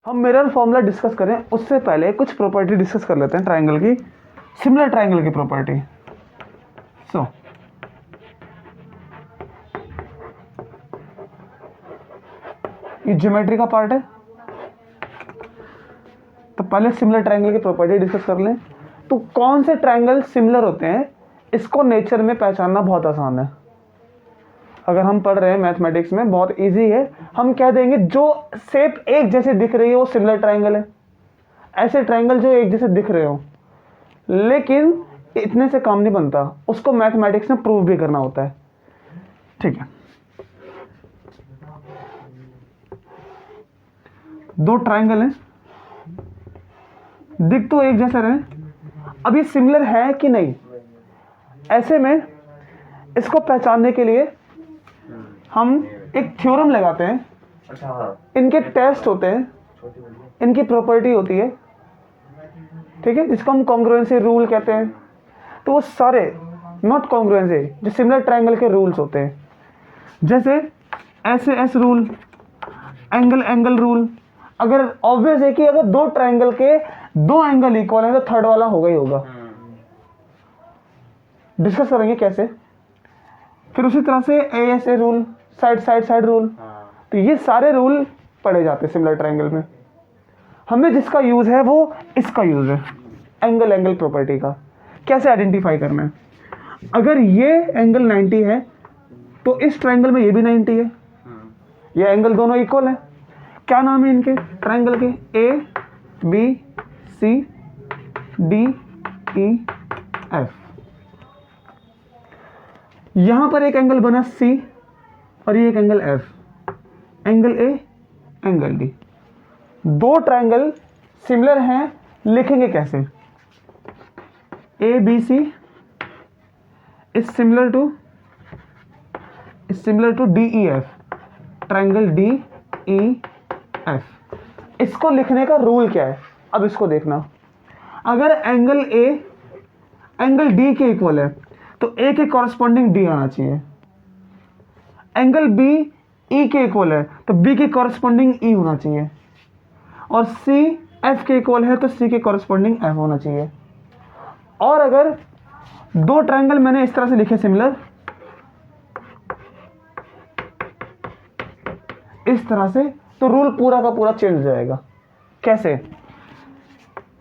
हम mirror formula discuss करें उससे पहले कुछ प्रॉपर्टी डिस्कस कर लेते हैं ट्राइंगल की, सिमिलर ट्राइंगल की प्रॉपर्टी। सो ये ज्योमेट्री का पार्ट है, तो पहले सिमिलर ट्राइंगल की प्रॉपर्टी डिस्कस कर लें। तो कौन से ट्राइंगल सिमिलर होते हैं, इसको नेचर में पहचानना बहुत आसान है। अगर हम पढ़ रहे हैं मैथमेटिक्स में, बहुत इजी है। हम कह देंगे जो शेप एक जैसे दिख रही है वो सिमिलर ट्राइंगल है। ऐसे ट्राइंगल जो एक जैसे दिख रहे हो, लेकिन इतने से काम नहीं बनता, उसको मैथमेटिक्स में प्रूव भी करना होता है। ठीक है, दो ट्राइंगल हैं, दिख तो एक जैसे रहे, अब ये सिमिलर है कि नहीं, ऐसे में इसको पहचानने के लिए हम एक थ्योरम लगाते हैं। इनके टेस्ट होते हैं, इनकी प्रॉपर्टी होती है, ठीक है, जिसको हम कॉन्ग्रुएंसी रूल कहते हैं। तो वो सारे नॉट कॉन्ग्रुएंसी जो सिमिलर ट्राइंगल के रूल्स होते हैं, जैसे ऐसे S rule, angle angle rule. अगर ऑब्वियस है कि अगर दो ट्राइंगल के दो एंगल इक्वल है तो थर्ड वाला होगा ही होगा। डिस्कस करेंगे कैसे। फिर उसी तरह से A S a rule, side side side rule. तो ये सारे रूल पढ़े जाते हैं सिमिलर ट्राइंगल में। हमें जिसका यूज है वो इसका यूज है, एंगल एंगल प्रॉपर्टी का। कैसे आइडेंटिफाई करना है, अगर ये एंगल 90 है तो इस ट्राइंगल में ये भी 90 है, ये एंगल दोनों इक्वल है। क्या नाम है इनके ट्राइंगल के, A B C D E F. यहां पर एक एंगल बना सी और ये एक angle F, angle A angle D. दो ट्राइंगल सिमिलर हैं, लिखेंगे कैसे। A B C is similar to D E F, triangle D E F. इसको लिखने का रूल क्या है, अब इसको देखना। अगर एंगल ए एंगल डी के इक्वल है तो ए के कॉरस्पॉन्डिंग डी आना चाहिए। एंगल बी ई के इक्वल है तो बी के कॉरस्पॉन्डिंग ई होना चाहिए। और सी एफ के इक्वल है तो सी के कॉरस्पॉन्डिंग एफ होना चाहिए। और अगर दो ट्राइंगल मैंने इस तरह से लिखे सिमिलर, इस तरह से, तो रूल पूरा का पूरा चेंज हो जाएगा। कैसे,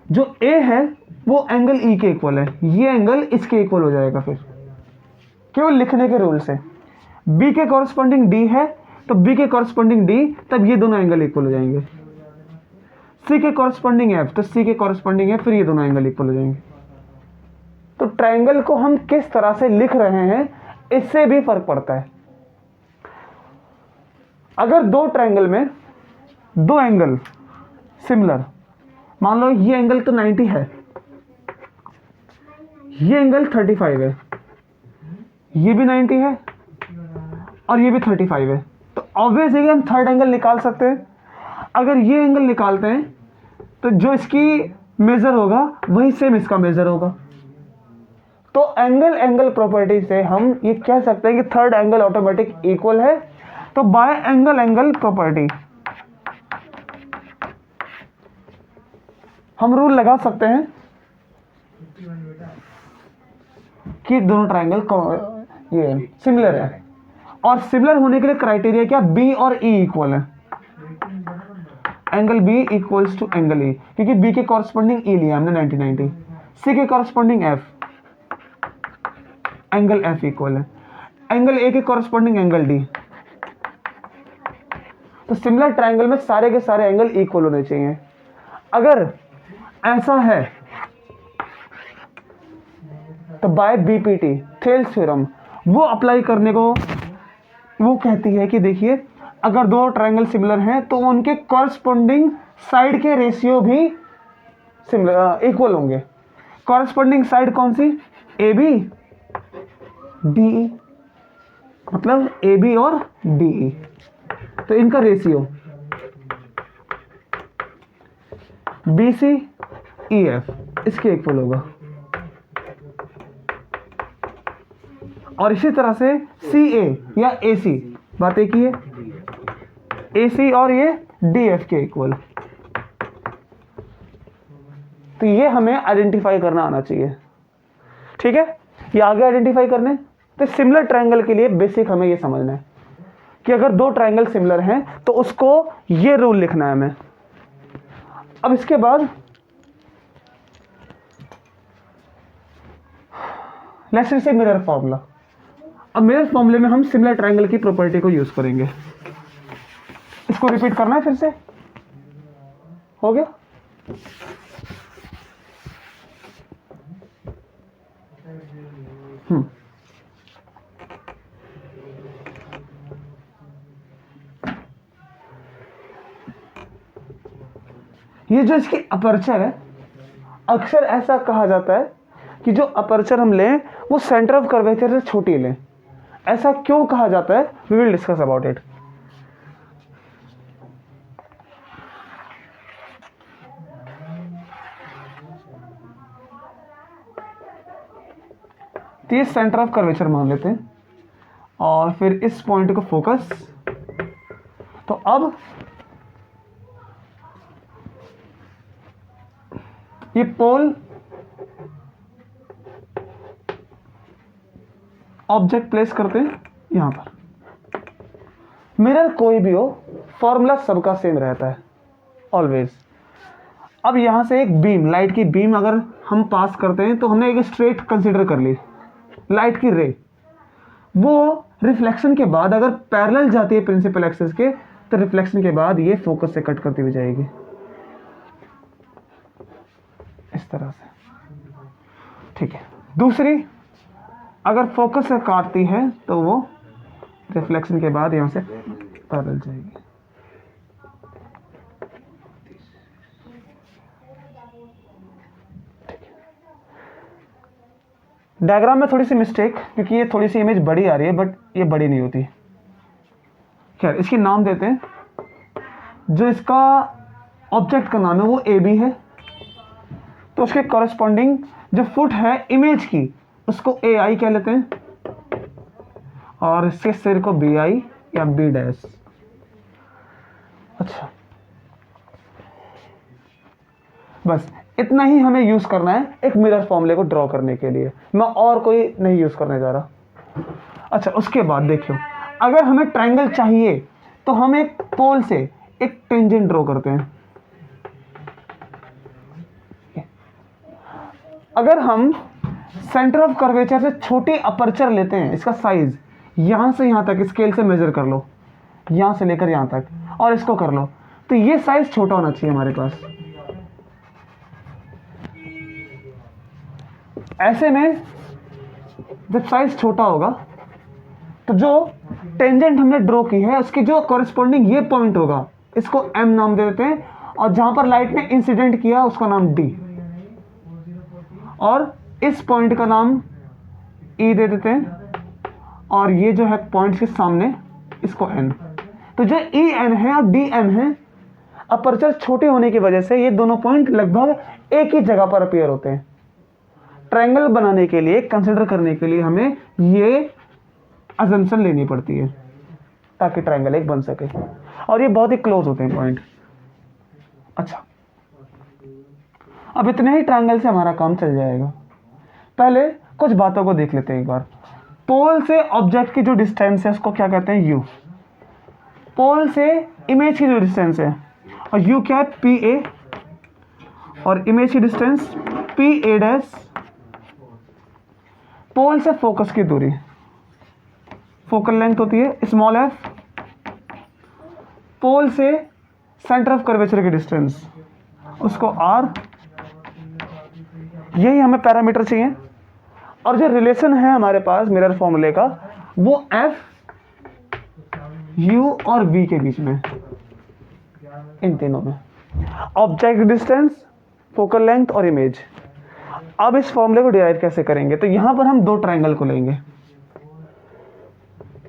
जो ए है वो एंगल ई के इक्वल है, ये एंगल इसके इक्वल हो जाएगा फिर केवल लिखने के रूल से। बी के कॉरस्पॉन्डिंग डी है तो बी के कॉरस्पॉन्डिंग डी, तब ये दोनों एंगल इक्वल हो जाएंगे। सी के कॉरस्पॉन्डिंग एफ तो सी के कॉरस्पॉन्डिंग एफ, फिर ये दोनों एंगल इक्वल हो जाएंगे। तो ट्राइंगल को हम किस तरह से लिख रहे हैं इससे भी फर्क पड़ता है। अगर दो ट्राइंगल में दो एंगल सिमिलर, मान लो ये एंगल तो 90 है, ये एंगल 35 है, ये भी 90 है और ये भी 35 है, तो ऑब्वियस है कि हम थर्ड एंगल निकाल सकते हैं। अगर ये एंगल निकालते हैं तो जो इसकी मेजर होगा वही सेम इसका मेजर होगा। तो एंगल एंगल प्रॉपर्टी से हम ये कह सकते हैं कि थर्ड एंगल ऑटोमेटिक इक्वल है। तो बाय एंगल एंगल प्रॉपर्टी हम रूल लगा सकते हैं कि दोनों ट्राइंगल ये सिमिलर है। और सिमिलर होने के लिए क्राइटेरिया क्या, बी और ई इक्वल है। Angle B equals to angle E, क्योंकि बी के कॉरस्पॉन्डिंग ई लिया हमने 90-90, सी के corresponding F, angle F equal है, एंगल ए के कॉरस्पॉन्डिंग एंगल डी। तो सिमिलर ट्राइंगल में सारे के सारे एंगल इक्वल होने चाहिए। अगर ऐसा है तो बाय बीपीटी, थेल्स थ्योरम, वो अप्लाई करने को वो कहती है कि देखिए अगर दो ट्राइंगल सिमिलर हैं तो उनके कॉरस्पॉन्डिंग साइड के रेशियो भी सिमिलर इक्वल होंगे। कॉरस्पॉन्डिंग साइड कौन सी, ए बी डी ई, मतलब ए बी और डी ई, तो इनका ratio B C E F इसके इक्वल होगा। और इसी तरह से सी ए या ए सी, बात एक ही है, ए सी और ये डी एफ के इक्वल। तो ये हमें आइडेंटिफाई करना आना चाहिए, ठीक है। ये आगे आइडेंटिफाई करने, तो सिमिलर ट्रायंगल के लिए बेसिक हमें ये समझना है कि अगर दो ट्रायंगल सिमिलर हैं तो उसको ये रूल लिखना है हमें। अब इसके बाद लेट्स से मिरर फॉर्मूला। अब मिरर फॉर्मूले में हम सिमिलर ट्रायंगल की प्रॉपर्टी को यूज करेंगे। इसको रिपीट करना है फिर से, हो गया। ये जो इसकी अपर्चर है, अक्सर ऐसा कहा जाता है कि जो अपर्चर हम लें वो सेंटर ऑफ कर्वेचर से छोटी लें। ऐसा क्यों कहा जाता है, we will discuss about it. तो ये सेंटर ऑफ कर्वेचर मान लेते हैं और फिर इस पॉइंट को फोकस। तो अब ये पोल ऑब्जेक्ट प्लेस करते हैं यहां पर। मिरर कोई भी हो, फॉर्मूला सबका सेम रहता है ऑलवेज। अब यहां से एक बीम, लाइट की बीम अगर हम पास करते हैं तो हमने एक स्ट्रेट कंसीडर कर ली, लाइट की रे। वो रिफ्लेक्शन के बाद अगर पैरेलल जाती है प्रिंसिपल एक्सिस के, तो रिफ्लेक्शन के बाद ये फोकस से कट करती हुई जाएगी इस तरह से, ठीक है। दूसरी, अगर फोकस से काटती है तो वो रिफ्लेक्शन के बाद यहां से पैरेलल जाएगी। डायग्राम में थोड़ी सी मिस्टेक, क्योंकि ये थोड़ी सी इमेज बड़ी आ रही है, बट ये बड़ी नहीं होती। खैर, इसकी नाम देते हैं, जो इसका ऑब्जेक्ट का नाम है वो ए बी है, तो उसके कॉरेस्पॉन्डिंग जो फुट है इमेज की उसको ए आई कह लेते हैं, और इसके सिर को बी आई या बी डैश। अच्छा, बस इतना ही हमें यूज करना है एक मिरर फॉर्मूले को ड्रॉ करने के लिए, मैं और कोई नहीं यूज करने जा रहा। अच्छा, उसके बाद देखियो, अगर हमें ट्रायंगल चाहिए तो हम एक पोल से एक टेंजेंट ड्रॉ करते हैं। अगर हम सेंटर ऑफ कर्वेचर से छोटी अपर्चर लेते हैं, इसका साइज यहां से यहां तक स्केल से मेजर कर लो, यहां से लेकर यहां तक, और इसको कर लो, तो ये साइज छोटा होना चाहिए हमारे पास। ऐसे में जब साइज छोटा होगा तो जो टेंजेंट हमने ड्रॉ की है उसकी जो कॉरेस्पॉन्डिंग ये पॉइंट होगा, इसको एम नाम दे देते हैं, और जहां पर लाइट ने इंसिडेंट किया उसका नाम डी, और इस पॉइंट का नाम ई दे देते हैं, और ये जो है पॉइंट के सामने इसको एन। तो जो ई एन है और डी एम है, अपर्चर छोटे होने की वजह से ये दोनों पॉइंट लगभग एक ही जगह पर अपीयर होते हैं। ट्रायंगल बनाने के लिए, कंसिडर करने के लिए हमें ये अजम्पशन लेनी पड़ती है ताकि ट्रायंगल एक बन सके, और ये बहुत ही क्लोज होते हैं पॉइंट। अच्छा, अब इतने ही ट्रायंगल से हमारा काम चल जाएगा। पहले कुछ बातों को देख लेते हैं एक बार। पोल से ऑब्जेक्ट की जो डिस्टेंस है उसको क्या कहते हैं, यू। पोल से इमेज की जो डिस्टेंस है, और यू क्या है, पी ए, और इमेज की डिस्टेंस पी ए डैश। पोल से फोकस की दूरी, फोकल लेंथ होती है स्मॉल एफ। पोल से सेंटर ऑफ कर्वेचर की डिस्टेंस, उसको आर। यही हमें पैरामीटर चाहिए, और जो रिलेशन है हमारे पास मिरर फॉर्मूले का, वो एफ, यू और वी के बीच में, इन तीनों में, ऑब्जेक्ट डिस्टेंस, फोकल लेंथ और इमेज। अब इस फॉर्मूले को डिराइव कैसे करेंगे, तो यहां पर हम दो ट्रायंगल को लेंगे।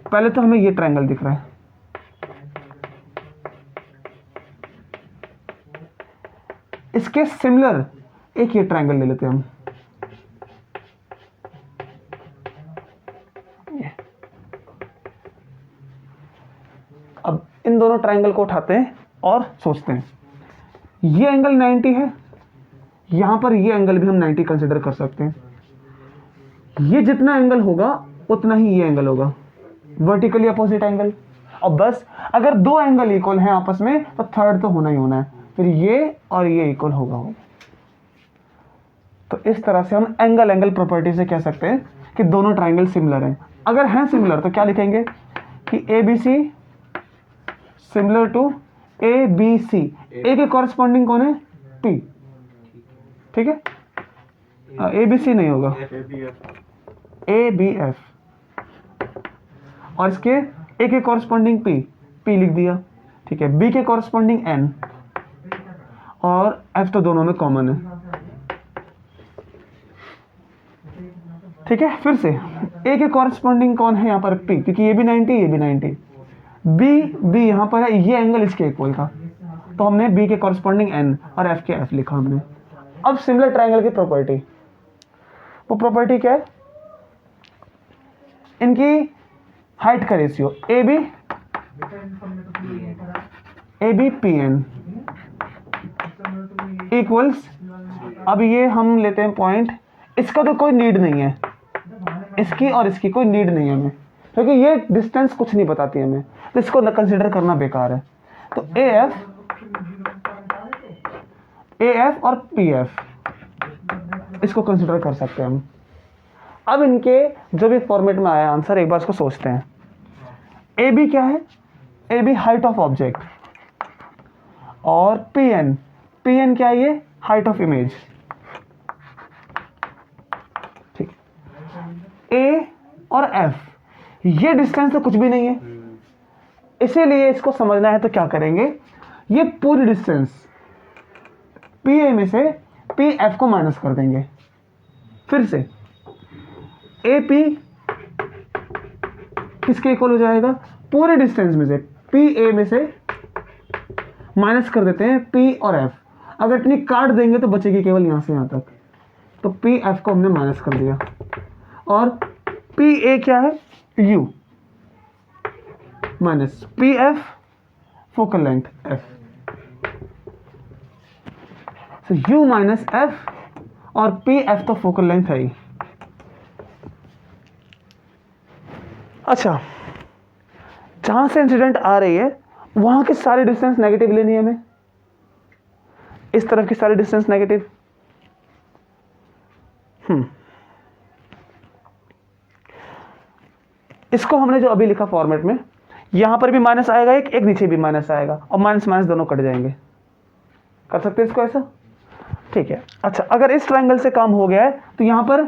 पहले तो हमें ये ट्रायंगल दिख रहा है, इसके सिमिलर एक ये ट्रायंगल ले लेते हैं हम। अब इन दोनों ट्रायंगल को उठाते हैं और सोचते हैं, ये एंगल 90 है, यहाँ पर ये एंगल भी हम 90 कंसिडर कर सकते हैं। ये जितना एंगल होगा उतना ही ये एंगल होगा, वर्टिकली अपोजिट एंगल। और बस अगर दो एंगल इक्वल हैं आपस में तो थर्ड तो होना ही होना है, फिर ये और ये इक्वल होगा। तो इस तरह से हम एंगल एंगल प्रॉपर्टी से कह सकते हैं कि दोनों ट्राइंगल सिमिलर हैं। अगर हैं सिमिलर तो क्या लिखेंगे कि A B C similar to A B C. A के कॉरस्पॉन्डिंग कौन है? पी, ठीक है। ए बी सी नहीं होगा, ए बी एफ, और इसके ए के कॉरस्पॉन्डिंग पी, पी लिख दिया, ठीक है। बी के कॉरस्पॉन्डिंग एन, और एफ तो दोनों में कॉमन है, ठीक है। फिर से ए के कॉरस्पॉन्डिंग कौन है यहाँ पर? पी, क्योंकि ये भी 90 ये भी 90। बी यहाँ पर है, ये एंगल इसके इक्वल था, तो हमने बी के कॉरस्पॉन्डिंग एन और एफ के एफ लिखा हमने। अब सिमिलर ट्राइंगल की प्रॉपर्टी, वो प्रॉपर्टी क्या है? इनकी हाइट का ratio A B P N equals, अब ये हम लेते हैं पॉइंट, इसका तो कोई नीड नहीं है, इसकी और इसकी कोई नीड नहीं है हमें, क्योंकि ये डिस्टेंस कुछ नहीं बताती हमें, तो इसको न कंसिडर करना बेकार है। तो ए एफ और पी एफ इसको कंसिडर कर सकते हैं हम। अब इनके जो भी फॉर्मेट में आया आंसर, एक बार इसको सोचते हैं। ए बी क्या है? A B height of object, और पी एन क्या है? ये हाइट ऑफ इमेज, ठीक। ए और एफ ये डिस्टेंस तो कुछ भी नहीं है, इसीलिए इसको समझना है तो क्या करेंगे, ये पूरी डिस्टेंस पी ए में से पी एफ को माइनस कर देंगे। फिर से ए पी किसके इक्वल हो जाएगा? पूरे डिस्टेंस में से पी ए में से माइनस कर देते हैं पी और एफ। अगर इतनी काट देंगे तो बचेगी केवल यहां से यहां तक, तो पी एफ को हमने माइनस कर दिया, और पी ए क्या है? You minus P F focal length F, तो यू माइनस एफ, और पी एफ तो फोकल लेंथ है ही। अच्छा, जहां से इंसिडेंट आ रही है वहां की सारी डिस्टेंस नेगेटिव लेनी है हमें, इस तरफ की सारी डिस्टेंस नेगेटिव। इसको हमने जो अभी लिखा फॉर्मेट में, यहां पर भी माइनस आएगा, एक नीचे भी माइनस आएगा, और माइनस माइनस दोनों कट जाएंगे। कर सकते हैं इसको ऐसा, ठीक है। अच्छा, अगर इस ट्रायंगल से काम हो गया है तो यहां पर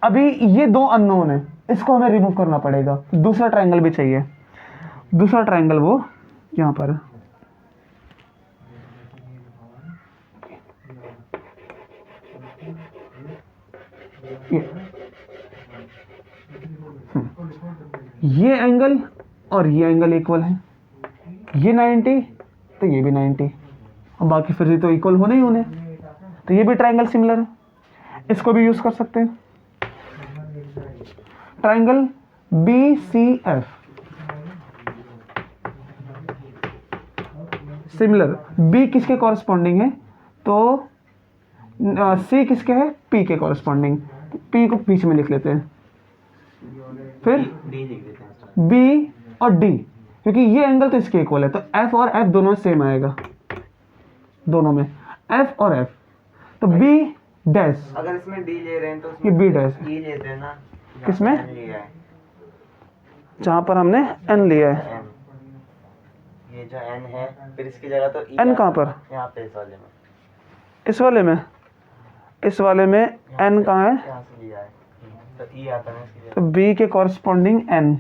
अभी ये दो अननोन है, इसको हमें रिमूव करना पड़ेगा। दूसरा ट्रायंगल भी चाहिए, दूसरा ट्रायंगल वो यहां पर, ये एंगल और ये एंगल इक्वल है, ये 90 तो ये भी 90, और बाकी फिर से तो इक्वल होने ही होने, तो ये भी ट्रायंगल सिमिलर है, इसको भी यूज कर सकते हैं। Triangle B C F similar, B किसके कॉरस्पॉन्डिंग है? तो सी किसके है? पी के कॉरस्पॉन्डिंग, पी को बीच में लिख लेते हैं, फिर बी और डी, क्योंकि ये एंगल तो इसके इक्वल है, तो एफ और एफ दोनों सेम आएगा, दोनों में एफ और एफ, तो बी डैश, अगर इसमें डी ले रहे हैं तो ये बी डैश ई लेते हैं ना, किसमें? N लिया है, जहां पर हमने एन लिया है, N, ये जो एन है, फिर इसकी जगह तो ई एन कहां पर? यहाँ पे इस वाले में, इस वाले में, इस वाले में एन कहाँ है? यहाँ से लिया है, तो ई आता है इसकी तो बी के कॉरस्पॉन्डिंग एन,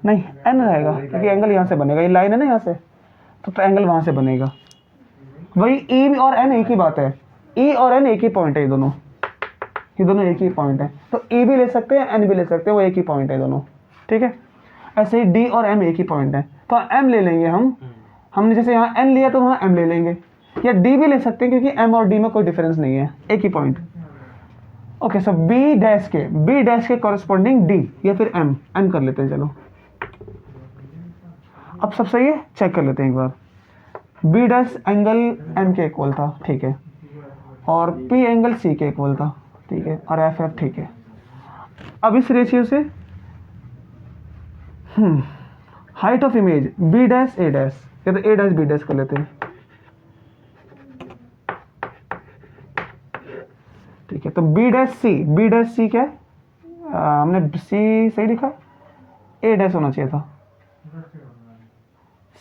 नहीं एन रहेगा, क्योंकि एंगल यहाँ से बनेगा, ये लाइन है ना यहाँ से, तो एंगल वहां से बनेगा। वही ई और एन एक ही बात है, ई और एन एक ही पॉइंट है, ये दोनों एक ही पॉइंट है, तो ई भी ले सकते हैं एन भी ले सकते हैं, वो एक ही पॉइंट है दोनों, ठीक है। ऐसे ही डी और एम एक ही पॉइंट है, तो एम ले लेंगे हमने जैसे यहाँ एन लिया तो वहाँ एम ले लेंगे, या डी भी ले सकते हैं, क्योंकि एम और डी में कोई डिफरेंस नहीं है, एक ही पॉइंट। ओके, सो बी डैश के कॉरस्पॉन्डिंग डी या फिर एम कर लेते हैं। चलो अब सब सही है, चेक कर लेते हैं एक बार। बी डैश एंगल एम के इक्वल था, ठीक है। और P एंगल C के इक्वल था, ठीक है, और एफ एफ, ठीक है। अब इस रेशियो से height of image B dash A dash, या तो A डैश B डैश कर लेते हैं, ठीक है। तो B डैश C क्या है, हमने C सही लिखा, A डैश होना चाहिए था,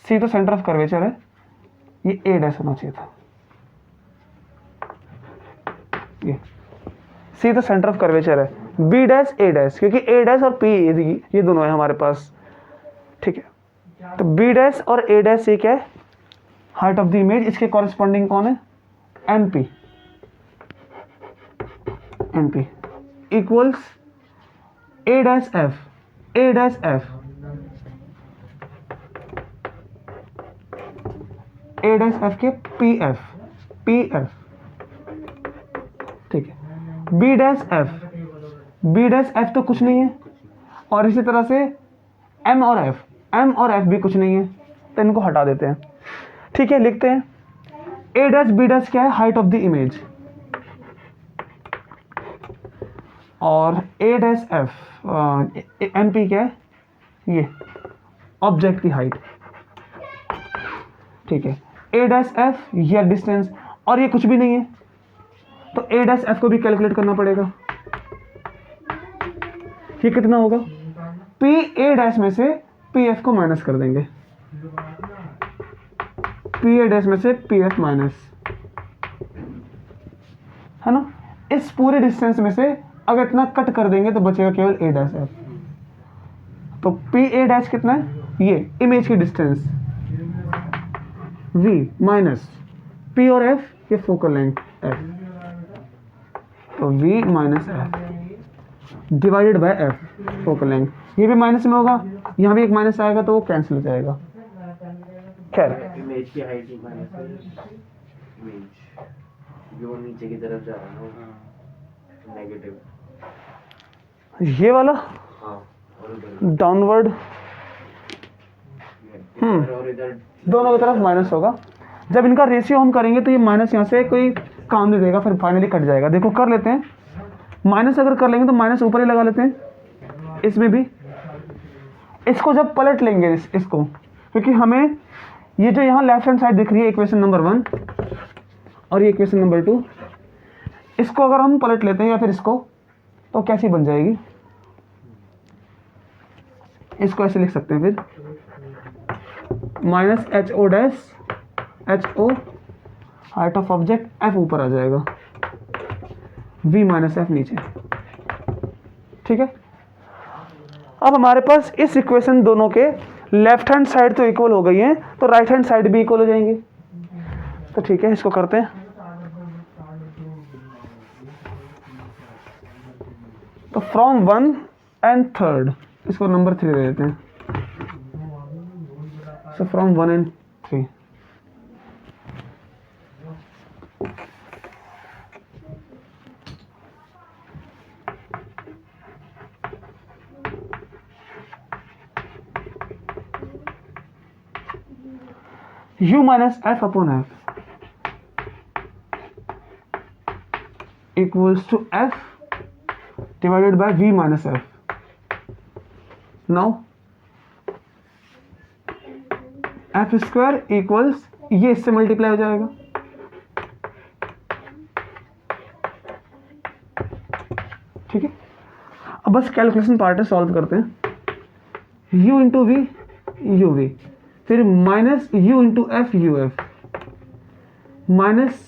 C तो सेंटर ऑफ कर्वेचर है, ये A डैश होना चाहिए था, ये C तो सेंटर ऑफ कर्वेचर है, B डैश A डैश, क्योंकि A डैश और P ये दोनों है हमारे पास, ठीक है। तो B डैश और A डैश ये क्या है, हाइट ऑफ द इमेज, इसके कॉरेस्पॉन्डिंग कौन है, MP equals A dash F के PF, ठीक है। B डैश F तो कुछ नहीं है, और इसी तरह से M और F भी कुछ नहीं है, तो इनको हटा देते हैं, ठीक है। लिखते हैं A डैश B डैश क्या है, हाइट ऑफ द इमेज, और A डैश F MP क्या है, ये ऑब्जेक्ट की हाइट, ठीक है। A डैश F ये डिस्टेंस, और ये कुछ भी नहीं है, तो A डैश F को भी कैलकुलेट करना पड़ेगा। ये कितना होगा, P A डैश में से PF को माइनस कर देंगे, P A डैश में से PF माइनस, है ना। इस पूरे डिस्टेंस में से अगर इतना कट कर देंगे तो बचेगा केवल A डैश F। तो P A डैश कितना है, ये इमेज की डिस्टेंस V माइनस P और F ये फोकल लेंथ F, तो V minus F divided by F focal length, ये भी माइनस में होगा, यहाँ भी एक माइनस आएगा तो वो कैंसिल हो जाएगा। खैर इमेज की हाइट ही माइनस इमेज जो नीचे की तरफ जा रहा है ना, नेगेटिव, ये वाला हाँ, डाउनवर्ड और इधर दोनों की तरफ माइनस होगा। जब इनका रेशियो हम करेंगे तो ये माइनस यहाँ से कोई काम नहीं देगा, फिर फाइनली कट जाएगा। देखो कर लेते हैं, माइनस अगर कर लेंगे तो माइनस ऊपर ही लगा लेते हैं, इसमें भी इसको जब पलट लेंगे इसको, क्योंकि हमें ये जो यहाँ लेफ्ट हैंड साइड दिख रही है इक्वेशन नंबर 1 और ये इक्वेशन नंबर 2, इसको अगर हम पलट लेते हैं या फिर इसको, तो कैसी बन जाएगी, इसको ऐसे लिख सकते हैं फिर minus HO dash HO height of object F ऊपर आ जाएगा, V माइनस F नीचे, ठीक है। अब हमारे पास इस इक्वेशन दोनों के लेफ्ट हैंड साइड तो इक्वल हो गई हैं, तो राइट हैंड साइड भी इक्वल हो जाएंगे, तो ठीक है, इसको करते हैं। तो फ्रॉम 1 and 3 इसको नंबर 3 दे देते हैं, so from 1 and 3 U minus F upon F equals to F divided by V minus F. Now F square equals, ये इससे मल्टीप्लाई हो जाएगा, ठीक है। अब बस कैलकुलेशन पार्ट है, सॉल्व करते हैं। U into V U V, फिर minus U into F U F, minus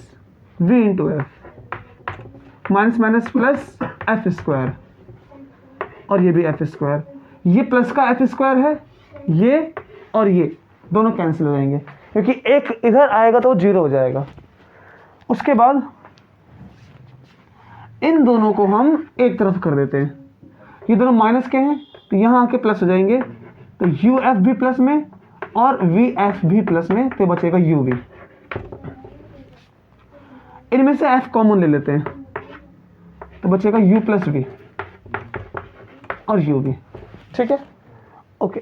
V into F, minus minus plus F square, और ये भी F स्क्वायर, ये प्लस का F स्क्वायर है, ये और ये दोनों कैंसिल हो जाएंगे, क्योंकि एक इधर आएगा तो 0 हो जाएगा। उसके बाद इन दोनों को हम एक तरफ कर देते हैं, ये दोनों माइनस के हैं तो यहाँ आके प्लस हो जाएंगे, तो यू एफ भी प्लस में और वी एफ भी प्लस में, तो बचेगा यू वी। इनमें से एफ कॉमन ले लेते हैं तो बचेगा यू प्लस वी और यू वी, ठीक है, ओके।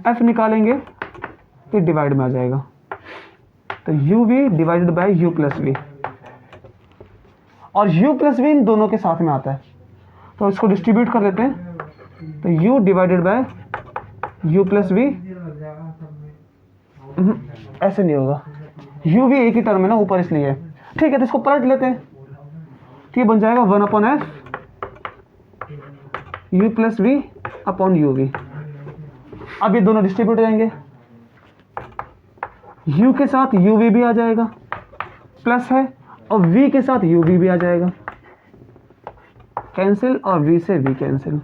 एफ निकालेंगे तो डिवाइड में आ जाएगा, तो U V divided by U plus V, और u प्लस वी इन दोनों के साथ में आता है, तो इसको डिस्ट्रीब्यूट कर लेते हैं, तो u divided by u plus V, ऐसे नहीं होगा, u भी एक ही टर्म है ना ऊपर इसलिए, ठीक है, तो इसको पलट लेते हैं, तो ये बन जाएगा 1/f u plus V upon U V. अब ये दोनों डिस्ट्रीब्यूट हो जाएंगे, u के साथ u वी भी आ जाएगा, प्लस है, और v के साथ u वी भी आ जाएगा, कैंसिल, और v से v cancel,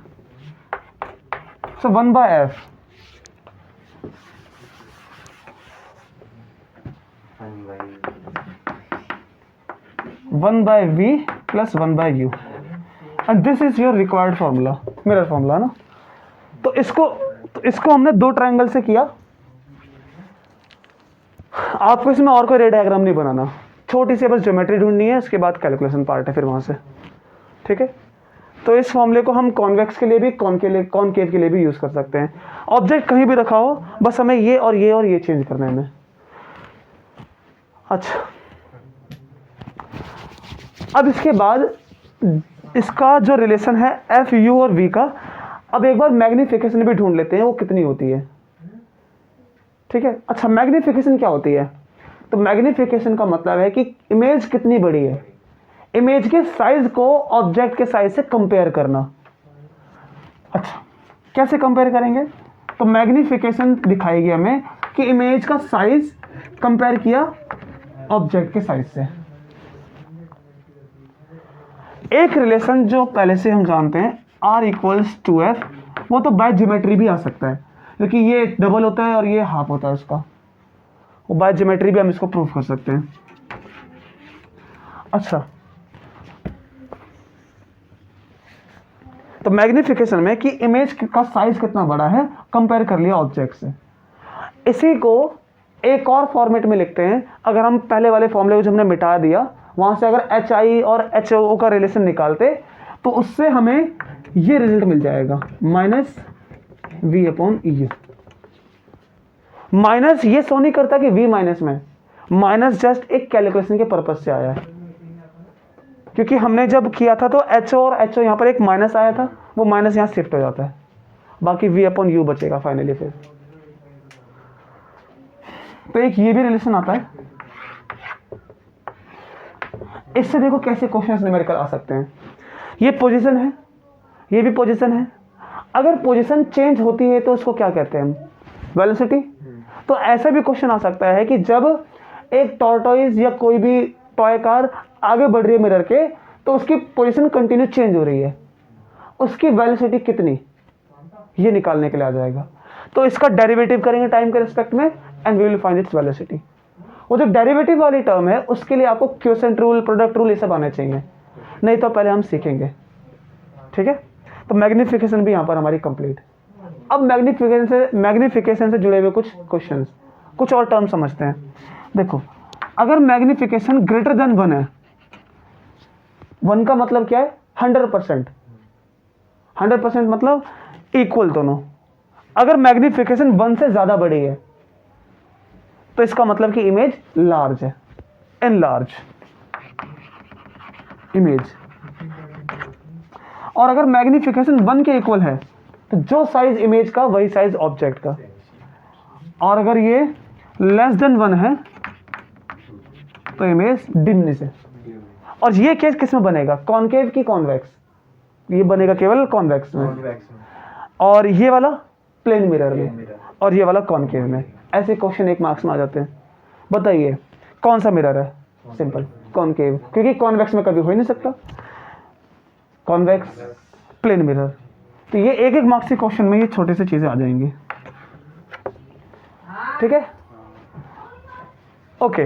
so 1/f 1/v plus 1/u, and this is your required formula, mirror formula ना। तो इसको हमने दो ट्रायंगल से किया। आपको इसमें और कोई रे डायग्राम नहीं बनाना, छोटी सी बस ज्योमेट्री ढूंढनी है, उसके बाद कैलकुलेशन पार्ट है फिर वहां से, ठीक है। तो इस फॉर्मूले को हम कॉन्वेक्स के लिए भी कॉनकेव के लिए भी यूज कर सकते हैं। ऑब्जेक्ट कहीं भी रखा हो, बस हमें ये और ये चेंज करना है हमें। अच्छा, अब इसके बाद इसका जो रिलेशन है एफ यू और वी का, अब एक बार मैग्निफिकेशन भी ढूंढ लेते हैं वो कितनी होती है, ठीक है। अच्छा, मैग्निफिकेशन क्या होती है? तो मैग्निफिकेशन का मतलब है कि इमेज कितनी बड़ी है, इमेज के साइज को ऑब्जेक्ट के साइज से कंपेयर करना। अच्छा, कैसे कंपेयर करेंगे? तो मैग्निफिकेशन दिखाएगी हमें कि इमेज का साइज कंपेयर किया ऑब्जेक्ट के साइज से। एक रिलेशन जो पहले से हम जानते हैं R इक्वल्स टू एफ, वो तो बाय ज्योमेट्री भी आ सकता है, क्योंकि ये डबल होता है और ये हाफ होता है उसका, वो बाय ज्योमेट्री भी हम इसको प्रूव कर सकते हैं। अच्छा, तो मैग्निफिकेशन में कि इमेज का साइज कितना बड़ा है कंपेयर कर लिया ऑब्जेक्ट से। इसी को एक और फॉर्मेट में लिखते हैं। अगर हम पहले वाले फॉर्मूले को जो हमने मिटा दिया, वहां से अगर एच आई और एच ओ का रिलेशन निकालते तो उससे हमें ये रिजल्ट मिल जाएगा, minus V upon U. Minus ये शो नहीं करता कि वी माइनस में, माइनस जस्ट एक कैलकुलेशन के पर्पज से आया है, क्योंकि हमने जब किया था तो एच ओ और एच ओ यहाँ पर एक माइनस आया था, वो माइनस यहाँ शिफ्ट हो जाता है, बाकी वी अपॉन यू बचेगा फाइनली। फिर तो एक ये भी रिलेशन आता है। इससे देखो कैसे क्वेश्चंस न्यूमेरिकल आ सकते हैं। ये पोजीशन है, ये भी पोजीशन है। अगर पोजीशन चेंज होती है तो उसको क्या कहते हैं हम? वेलोसिटी। तो ऐसा भी क्वेश्चन आ सकता है कि जब एक टॉर्टोइज या कोई भी टॉय कार आगे बढ़ रही है मिरर के, तो उसकी पोजीशन कंटिन्यू चेंज हो रही है, उसकी वेलोसिटी कितनी, ये निकालने के लिए आ जाएगा। तो इसका डेरिवेटिव करेंगे टाइम के रिस्पेक्ट में, and we will find its velocity. वो जो डेरिवेटिव वाली टर्म है उसके लिए आपको क्वोशिएंट रूल, प्रोडक्ट रूल ये सब आने चाहिए, नहीं तो पहले हम सीखेंगे, ठीक है। तो मैग्निफिकेशन भी यहाँ पर हमारी कंप्लीट। अब मैग्निफिकेशन से जुड़े हुए कुछ क्वेश्चंस, कुछ और टर्म समझते हैं। देखो, अगर मैग्निफिकेशन ग्रेटर देन 1 है, 1 का मतलब क्या है? 100%। 100% मतलब इक्वल दोनों। अगर मैग्निफिकेशन 1 से ज्यादा बड़ी है तो इसका मतलब कि इमेज लार्ज है, एनलार्ज इमेज। और अगर मैग्निफिकेशन 1 के इक्वल है तो जो साइज इमेज का वही साइज ऑब्जेक्ट का। और अगर ये लेस देन 1 है तो इमेज डिमिनिश है। और ये केस किस में बनेगा? कॉनकेव की कॉन्वेक्स? ये बनेगा केवल कॉन्वेक्स में। और ये वाला प्लेन मिरर में, और ये वाला कॉनकेव में। ऐसे क्वेश्चन 1 मार्क्स में आ जाते हैं। बताइए कौन सा मिरर है? सिंपल कॉनकेव, क्योंकि कॉन्वेक्स में कभी हो ही नहीं सकता। Convex plane mirror. तो ये एक मार्क्स के क्वेश्चन में ये छोटे से चीजें आ जाएंगी, ठीक है। Okay,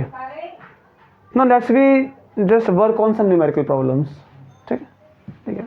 now let's we just work on some numerical problems, ठीक है।